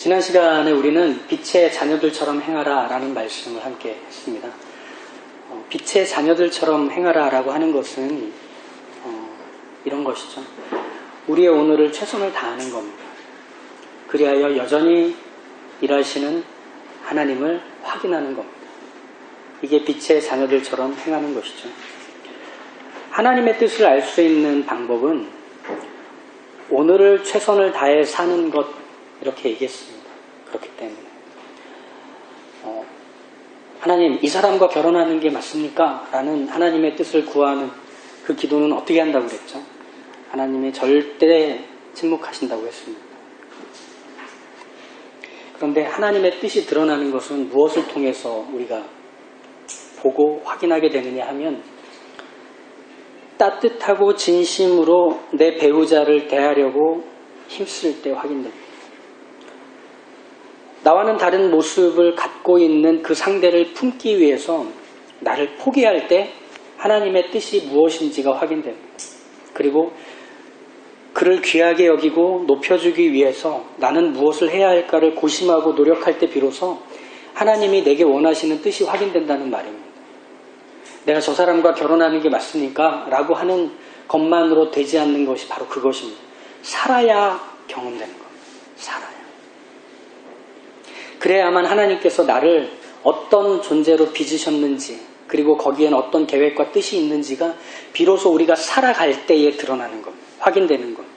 지난 시간에 우리는 빛의 자녀들처럼 행하라 라는 말씀을 함께 했습니다. 빛의 자녀들처럼 행하라 라고 하는 것은 이런 것이죠. 우리의 오늘을 최선을 다하는 겁니다. 그리하여 여전히 일하시는 하나님을 확인하는 겁니다. 이게 빛의 자녀들처럼 행하는 것이죠. 하나님의 뜻을 알 수 있는 방법은 오늘을 최선을 다해 사는 것, 이렇게 얘기했습니다. 그렇기 때문에 하나님, 이 사람과 결혼하는 게 맞습니까? 라는 하나님의 뜻을 구하는 그 기도는 어떻게 한다고 그랬죠? 하나님이 절대 침묵하신다고 했습니다. 그런데 하나님의 뜻이 드러나는 것은 무엇을 통해서 우리가 보고 확인하게 되느냐 하면 따뜻하고 진심으로 내 배우자를 대하려고 힘쓸 때 확인됩니다. 나와는 다른 모습을 갖고 있는 그 상대를 품기 위해서 나를 포기할 때 하나님의 뜻이 무엇인지가 확인됩니다. 그리고 그를 귀하게 여기고 높여주기 위해서 나는 무엇을 해야 할까를 고심하고 노력할 때 비로소 하나님이 내게 원하시는 뜻이 확인된다는 말입니다. 내가 저 사람과 결혼하는 게 맞습니까? 라고 하는 것만으로 되지 않는 것이 바로 그것입니다. 살아야 경험되는 겁니다. 살아야. 그래야만 하나님께서 나를 어떤 존재로 빚으셨는지, 그리고 거기에는 어떤 계획과 뜻이 있는지가 비로소 우리가 살아갈 때에 드러나는 겁니다. 확인되는 겁니다.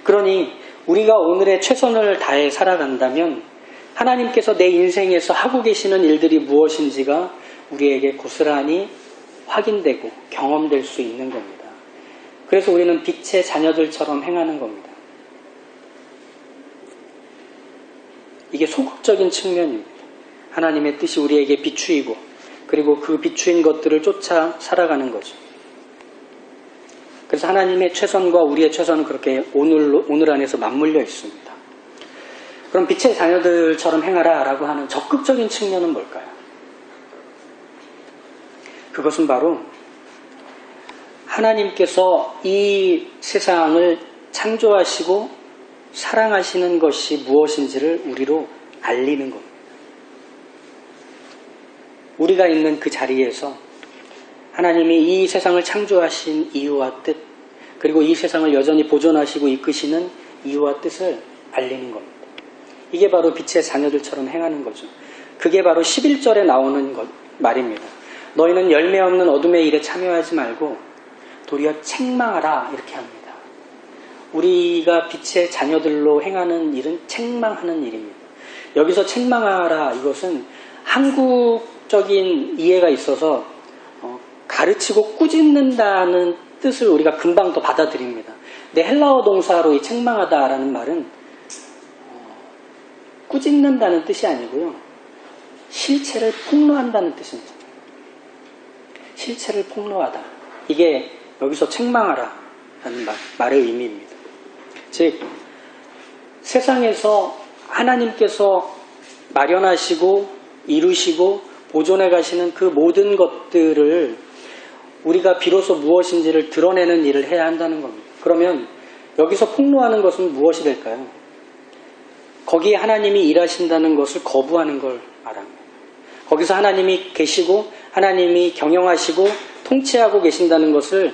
그러니 우리가 오늘의 최선을 다해 살아간다면 하나님께서 내 인생에서 하고 계시는 일들이 무엇인지가 우리에게 고스란히 확인되고 경험될 수 있는 겁니다. 그래서 우리는 빛의 자녀들처럼 행하는 겁니다. 이게 소극적인 측면입니다. 하나님의 뜻이 우리에게 비추이고 그리고 그 비추인 것들을 쫓아 살아가는 거죠. 그래서 하나님의 최선과 우리의 최선은 그렇게 오늘 안에서 맞물려 있습니다. 그럼 빛의 자녀들처럼 행하라 라고 하는 적극적인 측면은 뭘까요? 그것은 바로 하나님께서 이 세상을 창조하시고 사랑하시는 것이 무엇인지를 우리로 알리는 겁니다. 우리가 있는 그 자리에서 하나님이 이 세상을 창조하신 이유와 뜻, 그리고 이 세상을 여전히 보존하시고 이끄시는 이유와 뜻을 알리는 겁니다. 이게 바로 빛의 자녀들처럼 행하는 거죠. 그게 바로 11절에 나오는 말입니다. 너희는 열매 없는 어둠의 일에 참여하지 말고 도리어 책망하라, 이렇게 합니다. 우리가 빛의 자녀들로 행하는 일은 책망하는 일입니다. 여기서 책망하라, 이것은 한국적인 이해가 있어서 가르치고 꾸짖는다는 뜻을 우리가 금방 더 받아들입니다. 근데 헬라어 동사로 이 책망하다라는 말은 꾸짖는다는 뜻이 아니고요. 실체를 폭로한다는 뜻입니다. 실체를 폭로하다. 이게 여기서 책망하라라는 말의 의미입니다. 즉, 세상에서 하나님께서 마련하시고 이루시고 보존해 가시는 그 모든 것들을 우리가 비로소 무엇인지를 드러내는 일을 해야 한다는 겁니다. 그러면 여기서 폭로하는 것은 무엇이 될까요? 거기에 하나님이 일하신다는 것을 거부하는 걸 말합니다. 거기서 하나님이 계시고 하나님이 경영하시고 통치하고 계신다는 것을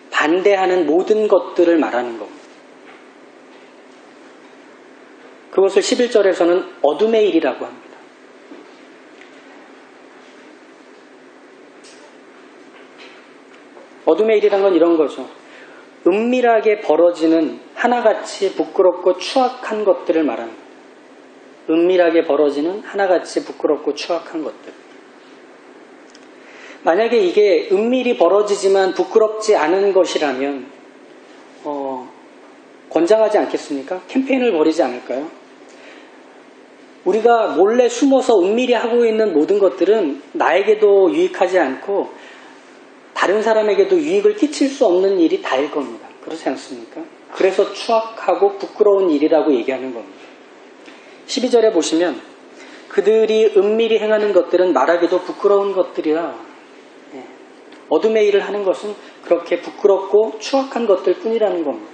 반대하는 모든 것들을 말하는 겁니다. 그것을 11절에서는 어둠의 일이라고 합니다. 어둠의 일이란 건 이런 거죠. 은밀하게 벌어지는 하나같이 부끄럽고 추악한 것들을 말합니다. 은밀하게 벌어지는 하나같이 부끄럽고 추악한 것들. 만약에 이게 은밀히 벌어지지만 부끄럽지 않은 것이라면 권장하지 않겠습니까? 캠페인을 벌이지 않을까요? 우리가 몰래 숨어서 은밀히 하고 있는 모든 것들은 나에게도 유익하지 않고 다른 사람에게도 유익을 끼칠 수 없는 일이 다일 겁니다. 그렇지 않습니까? 그래서 추악하고 부끄러운 일이라고 얘기하는 겁니다. 12절에 보시면 그들이 은밀히 행하는 것들은 말하기도 부끄러운 것들이라, 어둠의 일을 하는 것은 그렇게 부끄럽고 추악한 것들 뿐이라는 겁니다.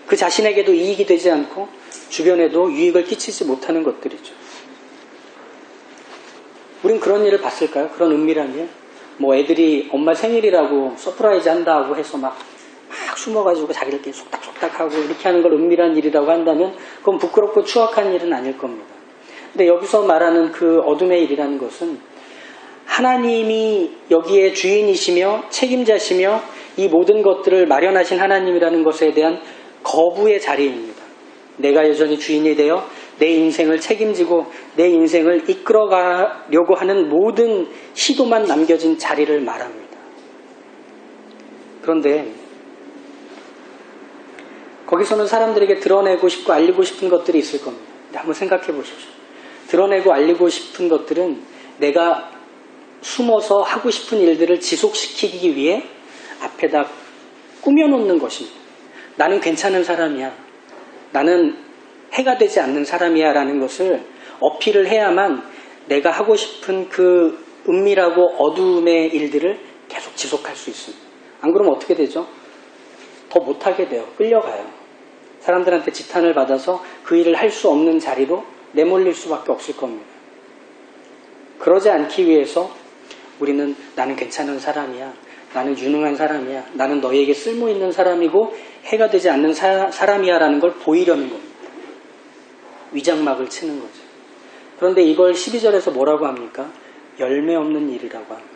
그 자신에게도 이익이 되지 않고 주변에도 유익을 끼치지 못하는 것들이죠. 우린 그런 일을 봤을까요? 그런 은밀한 일? 뭐 애들이 엄마 생일이라고 서프라이즈 한다고 해서 막 숨어가지고 자기들끼리 속닥속닥하고 이렇게 하는 걸 은밀한 일이라고 한다면 그건 부끄럽고 추악한 일은 아닐 겁니다. 근데 여기서 말하는 그 어둠의 일이라는 것은 하나님이 여기에 주인이시며 책임자시며 이 모든 것들을 마련하신 하나님이라는 것에 대한 거부의 자리입니다. 내가 여전히 주인이 되어 내 인생을 책임지고 내 인생을 이끌어가려고 하는 모든 시도만 남겨진 자리를 말합니다. 그런데 거기서는 사람들에게 드러내고 싶고 알리고 싶은 것들이 있을 겁니다. 한번 생각해 보십시오. 드러내고 알리고 싶은 것들은 내가 숨어서 하고 싶은 일들을 지속시키기 위해 앞에다 꾸며놓는 것입니다. 나는 괜찮은 사람이야. 나는 해가 되지 않는 사람이야 라는 것을 어필을 해야만 내가 하고 싶은 그 은밀하고 어두움의 일들을 계속 지속할 수 있습니다. 안 그러면 어떻게 되죠? 더 못하게 돼요. 끌려가요. 사람들한테 지탄을 받아서 그 일을 할 수 없는 자리로 내몰릴 수밖에 없을 겁니다. 그러지 않기 위해서 우리는 나는 괜찮은 사람이야. 나는 유능한 사람이야. 나는 너희에게 쓸모있는 사람이고 해가 되지 않는 사람이야 라는 걸 보이려는 겁니다. 위장막을 치는 거죠. 그런데 이걸 12절에서 뭐라고 합니까? 열매 없는 일이라고 합니다.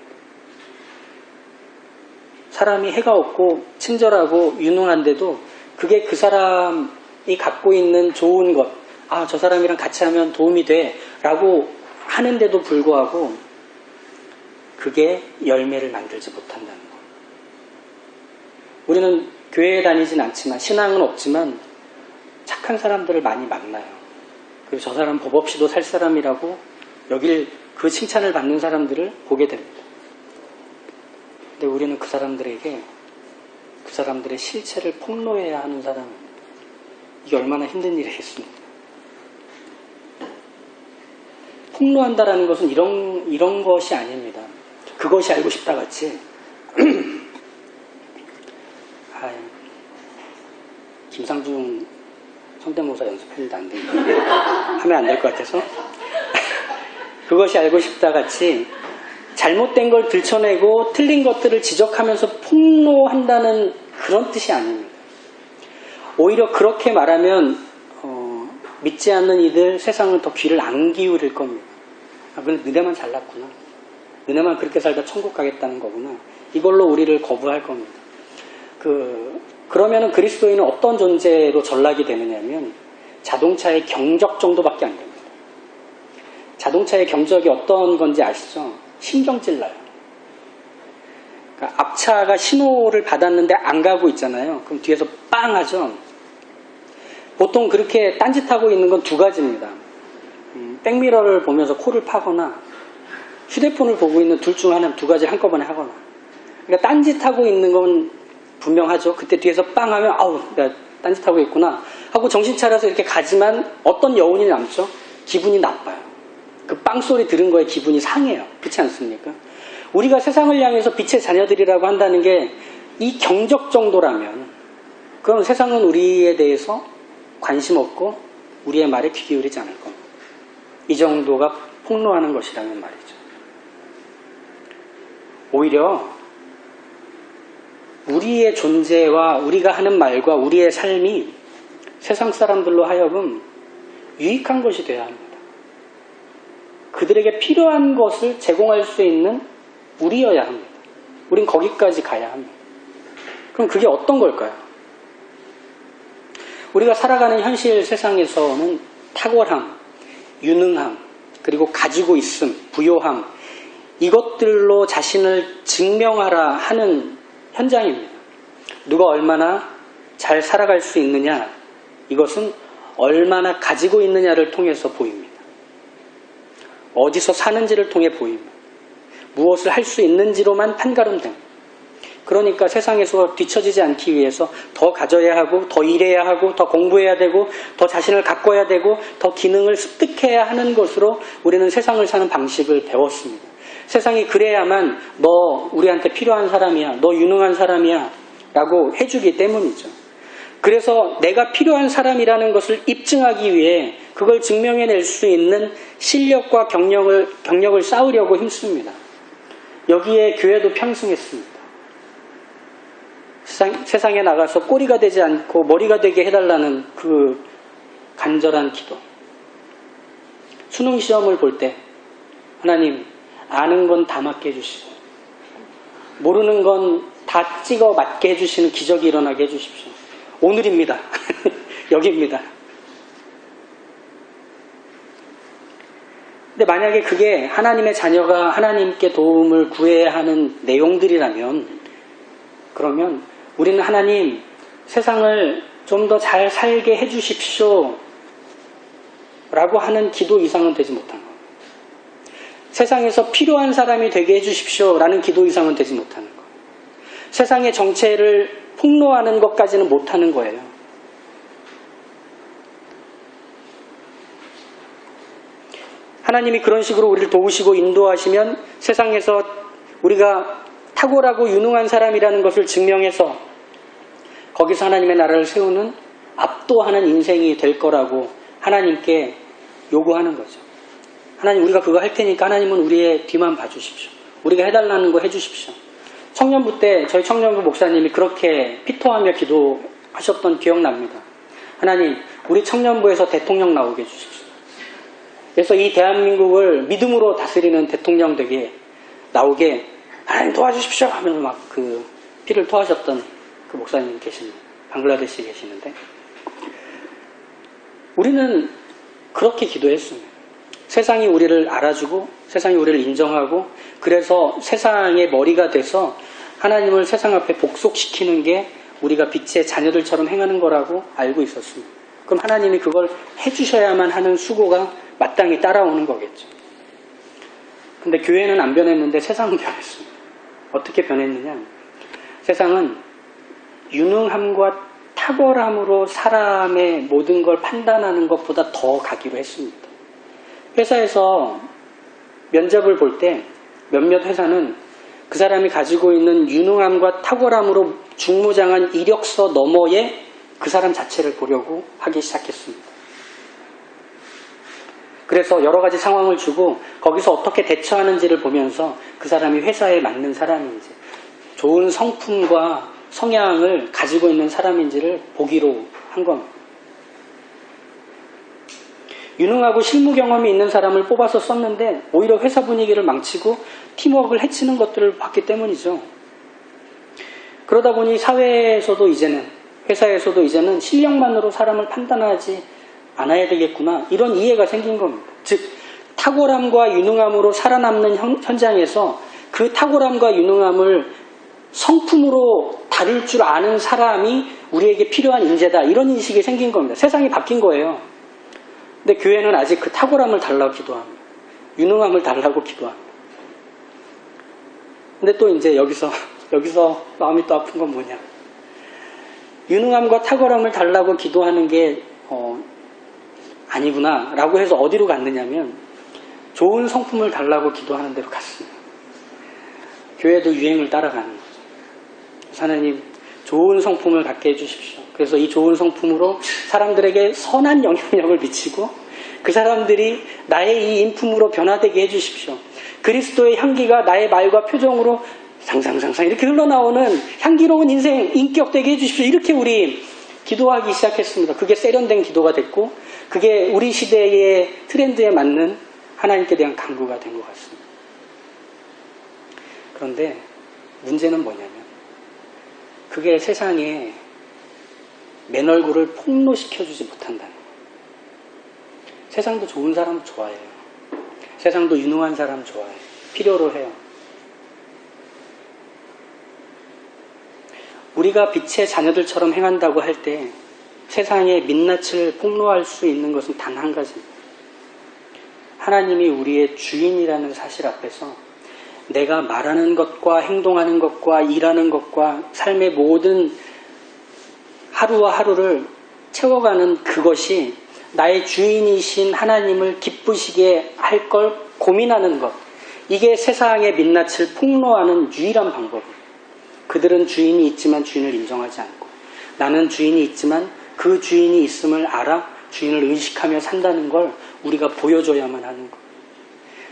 사람이 해가 없고 친절하고 유능한데도 그게 그 사람이 갖고 있는 좋은 것, 아, 저 사람이랑 같이 하면 도움이 돼 라고 하는데도 불구하고 그게 열매를 만들지 못한다는 것. 우리는 교회에 다니진 않지만 신앙은 없지만 착한 사람들을 많이 만나요. 그리고 저 사람 법 없이도 살 사람이라고 여길 그 칭찬을 받는 사람들을 보게 됩니다. 근데 우리는 그 사람들에게 그 사람들의 실체를 폭로해야 하는 사람입니다. 이게 얼마나 힘든 일이겠습니까? 폭로한다라는 것은 이런 것이 아닙니다. 그것이 알고 싶다 같이 김상중 성대모사 연습했는데 안 됩니다. 하면 안 될 것 같아서 그것이 알고 싶다 같이 잘못된 걸 들춰내고 틀린 것들을 지적하면서 폭로한다는 그런 뜻이 아닙니다. 오히려 그렇게 말하면 믿지 않는 이들 세상은 더 귀를 안 기울일 겁니다. 아, 그래 너네만 잘났구나. 너네만 그렇게 살다 천국 가겠다는 거구나. 이걸로 우리를 거부할 겁니다. 그러면은 그리스도인은 어떤 존재로 전락이 되느냐면 자동차의 경적 정도밖에 안 됩니다. 자동차의 경적이 어떤 건지 아시죠? 신경질 나요. 그러니까 앞차가 신호를 받았는데 안 가고 있잖아요. 그럼 뒤에서 빵 하죠. 보통 그렇게 딴짓하고 있는 건 두 가지입니다. 백미러를 보면서 코를 파거나 휴대폰을 보고 있는 둘 중 하나, 두 가지 한꺼번에 하거나. 그러니까 딴짓하고 있는 건 분명하죠. 그때 뒤에서 빵 하면 아우 내가 딴짓하고 있구나 하고 정신 차려서 이렇게 가지만 어떤 여운이 남죠? 기분이 나빠요. 그 빵 소리 들은 거에 기분이 상해요. 그렇지 않습니까? 우리가 세상을 향해서 빛의 자녀들이라고 한다는 게 이 경적 정도라면 그럼 세상은 우리에 대해서 관심 없고 우리의 말에 귀 기울이지 않을 겁니다. 이 정도가 폭로하는 것이라면 말이죠. 오히려 우리의 존재와 우리가 하는 말과 우리의 삶이 세상 사람들로 하여금 유익한 것이 되어야 합니다. 그들에게 필요한 것을 제공할 수 있는 우리여야 합니다. 우린 거기까지 가야 합니다. 그럼 그게 어떤 걸까요? 우리가 살아가는 현실 세상에서는 탁월함, 유능함, 그리고 가지고 있음, 부요함, 이것들로 자신을 증명하라 하는 현장입니다. 누가 얼마나 잘 살아갈 수 있느냐, 이것은 얼마나 가지고 있느냐를 통해서 보입니다. 어디서 사는지를 통해 보입니다. 무엇을 할 수 있는지로만 판가름됩니다. 그러니까 세상에서 뒤처지지 않기 위해서 더 가져야 하고 더 일해야 하고 더 공부해야 되고 더 자신을 가꿔야 되고 더 기능을 습득해야 하는 것으로 우리는 세상을 사는 방식을 배웠습니다. 세상이 그래야만 너 우리한테 필요한 사람이야, 너 유능한 사람이야 라고 해주기 때문이죠. 그래서 내가 필요한 사람이라는 것을 입증하기 위해 그걸 증명해낼 수 있는 실력과 경력을 쌓으려고 힘씁니다. 여기에 교회도 편승했습니다. 세상에 나가서 꼬리가 되지 않고 머리가 되게 해달라는 그 간절한 기도. 수능 시험을 볼 때 하나님 아는 건 다 맞게 해주시고 모르는 건 다 찍어 맞게 해주시는 기적이 일어나게 해주십시오. 오늘입니다. 여기입니다. 근데 만약에 그게 하나님의 자녀가 하나님께 도움을 구해야 하는 내용들이라면 그러면 우리는 하나님 세상을 좀 더 잘 살게 해주십시오 라고 하는 기도 이상은 되지 못한 거예요. 세상에서 필요한 사람이 되게 해주십시오 라는 기도 이상은 되지 못하는 거예요. 세상의 정체를 폭로하는 것까지는 못하는 거예요. 하나님이 그런 식으로 우리를 도우시고 인도하시면 세상에서 우리가 탁월하고 유능한 사람이라는 것을 증명해서 거기서 하나님의 나라를 세우는 압도하는 인생이 될 거라고 하나님께 요구하는 거죠. 하나님 우리가 그거 할 테니까 하나님은 우리의 뒤만 봐주십시오. 우리가 해달라는 거 해주십시오. 청년부 때 저희 청년부 목사님이 그렇게 피토하며 기도하셨던 기억납니다. 하나님 우리 청년부에서 대통령 나오게 해주십시오. 그래서 이 대한민국을 믿음으로 다스리는 대통령 되게 나오게 하나님 도와주십시오 하면서 막 그 피를 토하셨던 그 목사님 계십니다. 방글라데시에 계시는데 우리는 그렇게 기도했습니다. 세상이 우리를 알아주고 세상이 우리를 인정하고 그래서 세상의 머리가 돼서 하나님을 세상 앞에 복속시키는 게 우리가 빛의 자녀들처럼 행하는 거라고 알고 있었습니다. 그럼 하나님이 그걸 해주셔야만 하는 수고가 마땅히 따라오는 거겠죠. 근데 교회는 안 변했는데 세상은 변했습니다. 어떻게 변했느냐? 세상은 유능함과 탁월함으로 사람의 모든 걸 판단하는 것보다 더 가기로 했습니다. 회사에서 면접을 볼 때 몇몇 회사는 그 사람이 가지고 있는 유능함과 탁월함으로 중무장한 이력서 너머에 그 사람 자체를 보려고 하기 시작했습니다. 그래서 여러 가지 상황을 주고 거기서 어떻게 대처하는지를 보면서 그 사람이 회사에 맞는 사람인지 좋은 성품과 성향을 가지고 있는 사람인지를 보기로 한 겁니다. 유능하고 실무 경험이 있는 사람을 뽑아서 썼는데 오히려 회사 분위기를 망치고 팀워크를 해치는 것들을 봤기 때문이죠. 그러다 보니 사회에서도 이제는 회사에서도 이제는 실력만으로 사람을 판단하지 않아야 되겠구나 이런 이해가 생긴 겁니다. 즉 탁월함과 유능함으로 살아남는 현장에서 그 탁월함과 유능함을 성품으로 다룰 줄 아는 사람이 우리에게 필요한 인재다 이런 인식이 생긴 겁니다. 세상이 바뀐 거예요. 근데 교회는 아직 그 탁월함을 달라고 기도합니다. 유능함을 달라고 기도합니다. 근데 또 이제 여기서 마음이 또 아픈 건 뭐냐? 유능함과 탁월함을 달라고 기도하는 게 아니구나 라고 해서 어디로 갔느냐면 좋은 성품을 달라고 기도하는 데로 갔습니다. 교회도 유행을 따라가는 거죠. 하나님 좋은 성품을 갖게 해주십시오. 그래서 이 좋은 성품으로 사람들에게 선한 영향력을 미치고 그 사람들이 나의 이 인품으로 변화되게 해주십시오. 그리스도의 향기가 나의 말과 표정으로 상상상상 이렇게 흘러나오는 향기로운 인생 인격되게 해주십시오. 이렇게 우리 기도하기 시작했습니다. 그게 세련된 기도가 됐고 그게 우리 시대의 트렌드에 맞는 하나님께 대한 간구가 된 것 같습니다. 그런데 문제는 뭐냐면 그게 세상에 맨 얼굴을 폭로시켜주지 못한다는 거예요. 세상도 좋은 사람 좋아해요. 세상도 유능한 사람 좋아해요. 필요로 해요. 우리가 빛의 자녀들처럼 행한다고 할 때 세상의 민낯을 폭로할 수 있는 것은 단 한 가지입니다. 하나님이 우리의 주인이라는 사실 앞에서 내가 말하는 것과 행동하는 것과 일하는 것과 삶의 모든 하루와 하루를 채워가는 그것이 나의 주인이신 하나님을 기쁘시게 할 걸 고민하는 것. 이게 세상의 민낯을 폭로하는 유일한 방법입니다. 그들은 주인이 있지만 주인을 인정하지 않고 나는 주인이 있지만 그 주인이 있음을 알아 주인을 의식하며 산다는 걸 우리가 보여줘야만 하는 것.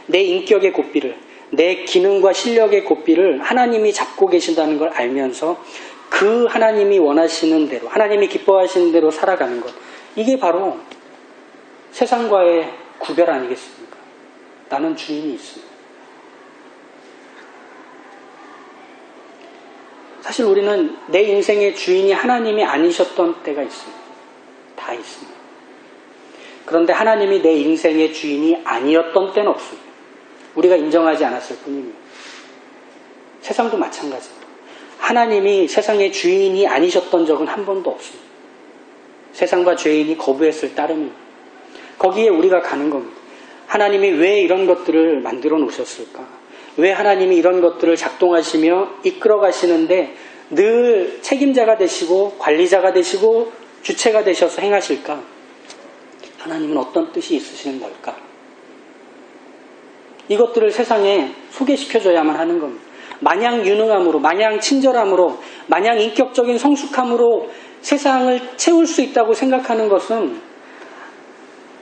내 인격의 고삐를, 내 기능과 실력의 고삐를 하나님이 잡고 계신다는 걸 알면서 그 하나님이 원하시는 대로, 하나님이 기뻐하시는 대로 살아가는 것. 이게 바로 세상과의 구별 아니겠습니까? 나는 주인이 있습니다. 사실 우리는 내 인생의 주인이 하나님이 아니셨던 때가 있습니다. 다 있습니다. 그런데 하나님이 내 인생의 주인이 아니었던 때는 없습니다. 우리가 인정하지 않았을 뿐입니다. 세상도 마찬가지입니다. 하나님이 세상의 주인이 아니셨던 적은 한 번도 없습니다. 세상과 죄인이 거부했을 따름입니다. 거기에 우리가 가는 겁니다. 하나님이 왜 이런 것들을 만들어 놓으셨을까? 왜 하나님이 이런 것들을 작동하시며 이끌어 가시는데 늘 책임자가 되시고 관리자가 되시고 주체가 되셔서 행하실까? 하나님은 어떤 뜻이 있으시는 걸까? 이것들을 세상에 소개시켜줘야만 하는 겁니다. 마냥 유능함으로, 마냥 친절함으로, 마냥 인격적인 성숙함으로 세상을 채울 수 있다고 생각하는 것은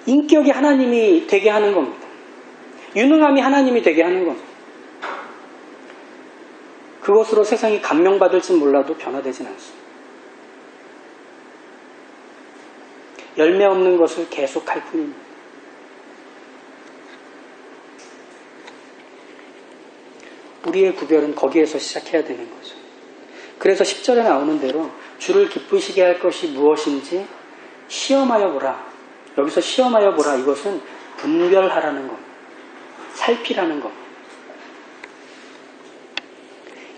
인격이 하나님이 되게 하는 겁니다. 유능함이 하나님이 되게 하는 겁니다. 그것으로 세상이 감명받을지 몰라도 변화되진 않습니다. 열매 없는 것을 계속할 뿐입니다. 우리의 구별은 거기에서 시작해야 되는 거죠. 그래서 10절에 나오는 대로 주를 기쁘시게 할 것이 무엇인지 시험하여 보라. 여기서 시험하여 보라. 이것은 분별하라는 겁니다. 살피라는 겁니다.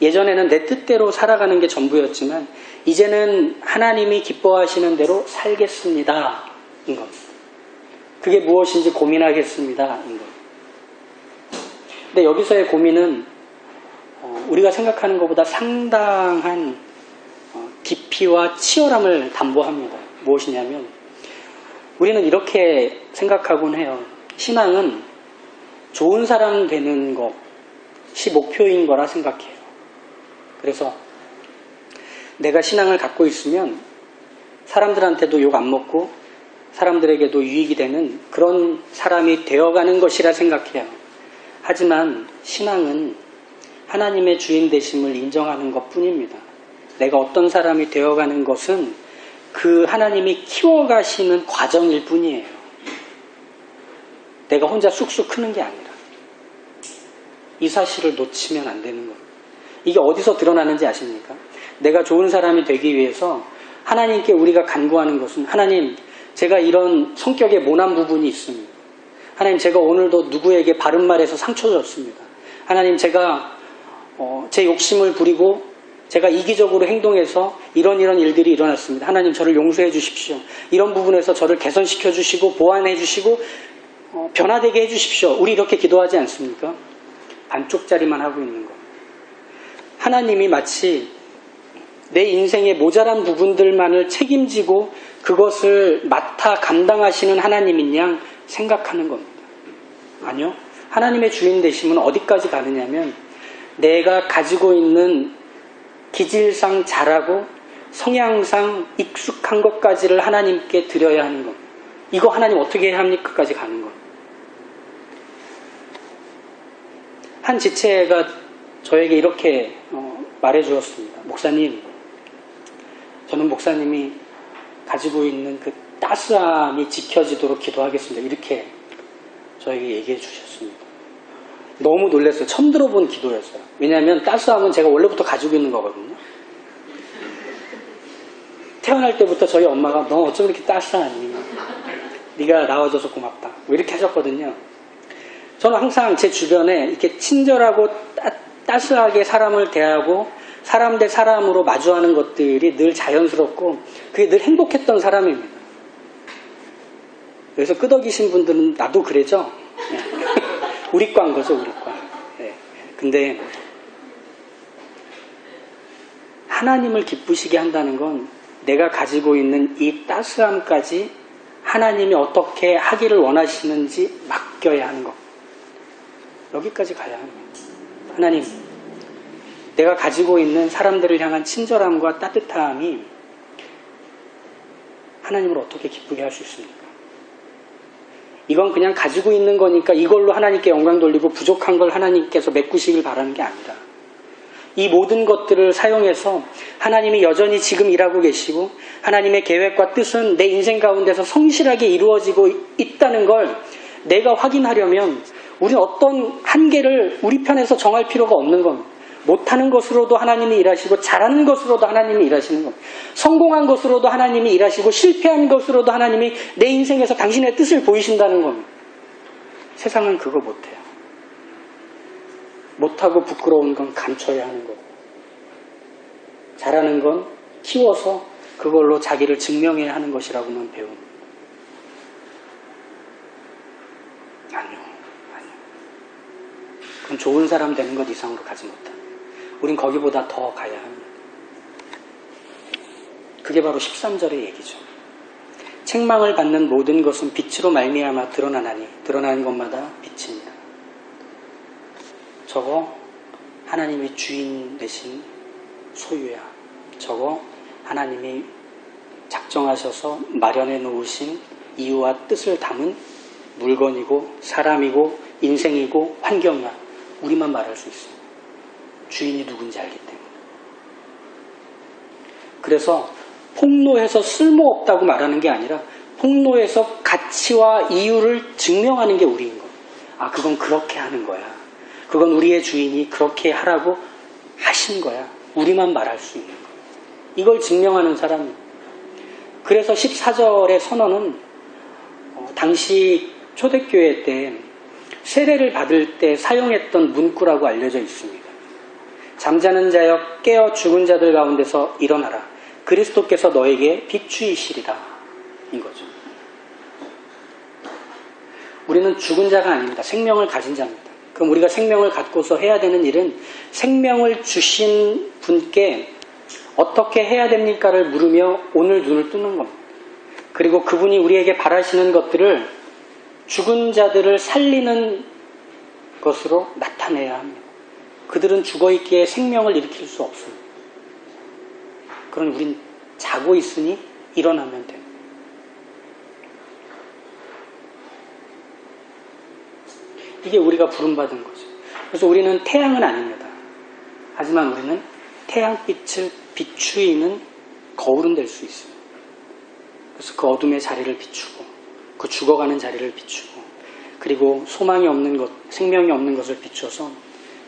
예전에는 내 뜻대로 살아가는 게 전부였지만 이제는 하나님이 기뻐하시는 대로 살겠습니다. 인 겁니다. 그게 무엇인지 고민하겠습니다. 인 겁니다. 근데 여기서의 고민은 우리가 생각하는 것보다 상당한 깊이와 치열함을 담보합니다. 무엇이냐면 우리는 이렇게 생각하곤 해요. 신앙은 좋은 사람 되는 것이 목표인 거라 생각해요. 그래서 내가 신앙을 갖고 있으면 사람들한테도 욕 안 먹고 사람들에게도 유익이 되는 그런 사람이 되어가는 것이라 생각해요. 하지만 신앙은 하나님의 주인 되심을 인정하는 것 뿐입니다. 내가 어떤 사람이 되어가는 것은 그 하나님이 키워가시는 과정일 뿐이에요. 내가 혼자 쑥쑥 크는 게 아니라. 이 사실을 놓치면 안 되는 겁니다. 이게 어디서 드러나는지 아십니까? 내가 좋은 사람이 되기 위해서 하나님께 우리가 간구하는 것은 하나님, 제가 이런 성격의 모난 부분이 있습니다. 하나님, 제가 오늘도 누구에게 바른 말해서 상처 줬습니다. 하나님, 제가 제 욕심을 부리고 제가 이기적으로 행동해서 이런 일들이 일어났습니다. 하나님, 저를 용서해 주십시오. 이런 부분에서 저를 개선시켜 주시고 보완해 주시고 변화되게 해 주십시오. 우리 이렇게 기도하지 않습니까? 반쪽짜리만 하고 있는 거. 하나님이 마치 내 인생의 모자란 부분들만을 책임지고 그것을 맡아 감당하시는 하나님인 양 생각하는 겁니다. 아니요. 하나님의 주인 되심은 어디까지 가느냐면 내가 가지고 있는 기질상 잘하고 성향상 익숙한 것까지를 하나님께 드려야 하는 겁니다. 이거 하나님 어떻게 해야 합니까?까지 가는 겁니다. 한 지체가 저에게 이렇게 말해 주었습니다. 목사님, 저는 목사님이 가지고 있는 그 따스함이 지켜지도록 기도하겠습니다. 이렇게 저에게 얘기해 주셨습니다. 너무 놀랐어요. 처음 들어본 기도였어요. 왜냐하면 따스함은 제가 원래부터 가지고 있는 거거든요. 태어날 때부터 저희 엄마가 너 어쩜 이렇게 따스하니? 네가 나와줘서 고맙다. 뭐 이렇게 하셨거든요. 저는 항상 제 주변에 이렇게 친절하고 따스하게 사람을 대하고 사람 대 사람으로 마주하는 것들이 늘 자연스럽고 그게 늘 행복했던 사람입니다. 그래서 끄덕이신 분들은 나도 그래죠? 네. 우리과인 거죠, 우리과. 네. 근데 하나님을 기쁘시게 한다는 건 내가 가지고 있는 이 따스함까지 하나님이 어떻게 하기를 원하시는지 맡겨야 하는 것. 여기까지 가야 합니다. 하나님, 내가 가지고 있는 사람들을 향한 친절함과 따뜻함이 하나님을 어떻게 기쁘게 할 수 있습니까? 이건 그냥 가지고 있는 거니까 이걸로 하나님께 영광 돌리고 부족한 걸 하나님께서 메꾸시길 바라는 게 아니라 이 모든 것들을 사용해서 하나님이 여전히 지금 일하고 계시고 하나님의 계획과 뜻은 내 인생 가운데서 성실하게 이루어지고 있다는 걸 내가 확인하려면 우리는 어떤 한계를 우리 편에서 정할 필요가 없는 겁니다. 못하는 것으로도 하나님이 일하시고 잘하는 것으로도 하나님이 일하시는 겁니다. 성공한 것으로도 하나님이 일하시고 실패한 것으로도 하나님이 내 인생에서 당신의 뜻을 보이신다는 겁니다. 세상은 그거 못해요. 못하고 부끄러운 건 감춰야 하는 거고 잘하는 건 키워서 그걸로 자기를 증명해야 하는 것이라고만 배웁니다. 아니요. 그건 좋은 사람 되는 것 이상으로 가지 못합니다. 우린 거기보다 더 가야 합니다. 그게 바로 13절의 얘기죠. 책망을 받는 모든 것은 빛으로 말미암아 드러나나니 드러나는 것마다 빛입니다. 저거 하나님이 주인 되신 소유야. 저거 하나님이 작정하셔서 마련해 놓으신 이유와 뜻을 담은 물건이고 사람이고 인생이고 환경이야. 우리만 말할 수 있어요. 주인이 누군지 알기 때문에. 그래서 폭로해서 쓸모없다고 말하는 게 아니라 폭로해서 가치와 이유를 증명하는 게 우리인 거예요. 아, 그건 그렇게 하는 거야. 그건 우리의 주인이 그렇게 하라고 하신 거야. 우리만 말할 수 있는 거예요. 이걸 증명하는 사람이에요. 그래서 14절의 선언은 당시 초대교회 때 세례를 받을 때 사용했던 문구라고 알려져 있습니다. 잠자는 자여 깨어 죽은 자들 가운데서 일어나라. 그리스도께서 너에게 비추이시리라. 이거죠. 우리는 죽은 자가 아닙니다. 생명을 가진 자입니다. 그럼 우리가 생명을 갖고서 해야 되는 일은 생명을 주신 분께 어떻게 해야 됩니까를 물으며 오늘 눈을 뜨는 겁니다. 그리고 그분이 우리에게 바라시는 것들을 죽은 자들을 살리는 것으로 나타내야 합니다. 그들은 죽어있기에 생명을 일으킬 수 없습니다. 그럼 우린 자고 있으니 일어나면 됩니다. 이게 우리가 부름받은 거죠. 그래서 우리는 태양은 아닙니다. 하지만 우리는 태양빛을 비추이는 거울은 될 수 있습니다. 그래서 그 어둠의 자리를 비추고 그 죽어가는 자리를 비추고 그리고 소망이 없는 것, 생명이 없는 것을 비춰서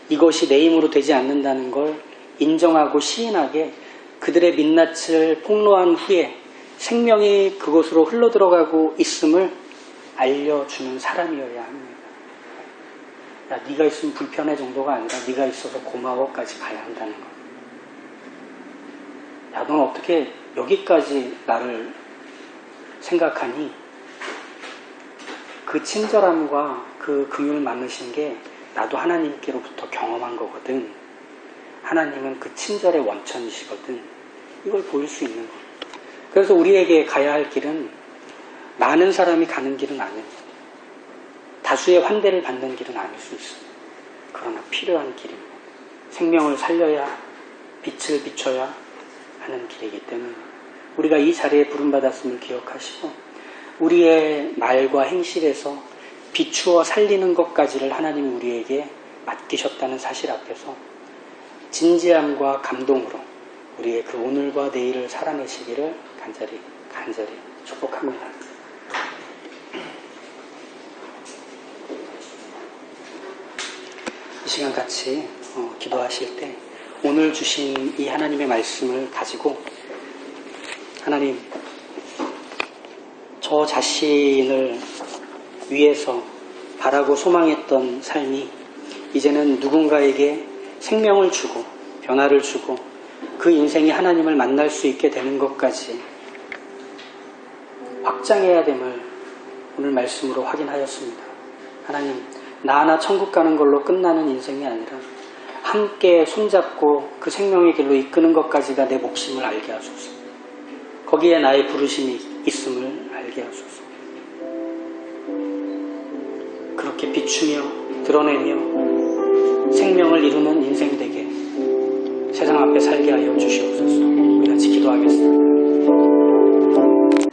이것이 내 힘으로 되지 않는다는 걸 인정하고 시인하게 그들의 민낯을 폭로한 후에 생명이 그곳으로 흘러들어가고 있음을 알려주는 사람이어야 합니다. 야, 네가 있으면 불편해 정도가 아니라 네가 있어서 고마워까지 가야 한다는 거. 야, 넌 어떻게 여기까지 나를 생각하니? 그 친절함과 그 긍휼을 나누신 게 나도 하나님께로부터 경험한 거거든. 하나님은 그 친절의 원천이시거든. 이걸 보일 수 있는 거예요. 그래서 우리에게 가야 할 길은 많은 사람이 가는 길은 아닙니다. 다수의 환대를 받는 길은 아닐 수 있어요. 그러나 필요한 길입니다. 생명을 살려야 빛을 비춰야 하는 길이기 때문에 우리가 이 자리에 부름받았음을 기억하시고 우리의 말과 행실에서 비추어 살리는 것까지를 하나님이 우리에게 맡기셨다는 사실 앞에서 진지함과 감동으로 우리의 그 오늘과 내일을 살아내시기를 간절히 축복합니다. 이 시간 같이 기도하실 때 오늘 주신 이 하나님의 말씀을 가지고 하나님, 저 자신을 위해서 바라고 소망했던 삶이 이제는 누군가에게 생명을 주고 변화를 주고 그 인생이 하나님을 만날 수 있게 되는 것까지 확장해야 됨을 오늘 말씀으로 확인하였습니다. 하나님, 나 하나 천국 가는 걸로 끝나는 인생이 아니라 함께 손잡고 그 생명의 길로 이끄는 것까지가 내 몫임을 알게 하소서. 거기에 나의 부르심이 있음을 알게 하소서. 그렇게 비추며 드러내며 생명을 이루는 인생 되게 세상 앞에 살게 하여 주시옵소서. 우리 같이 기도하겠습니다.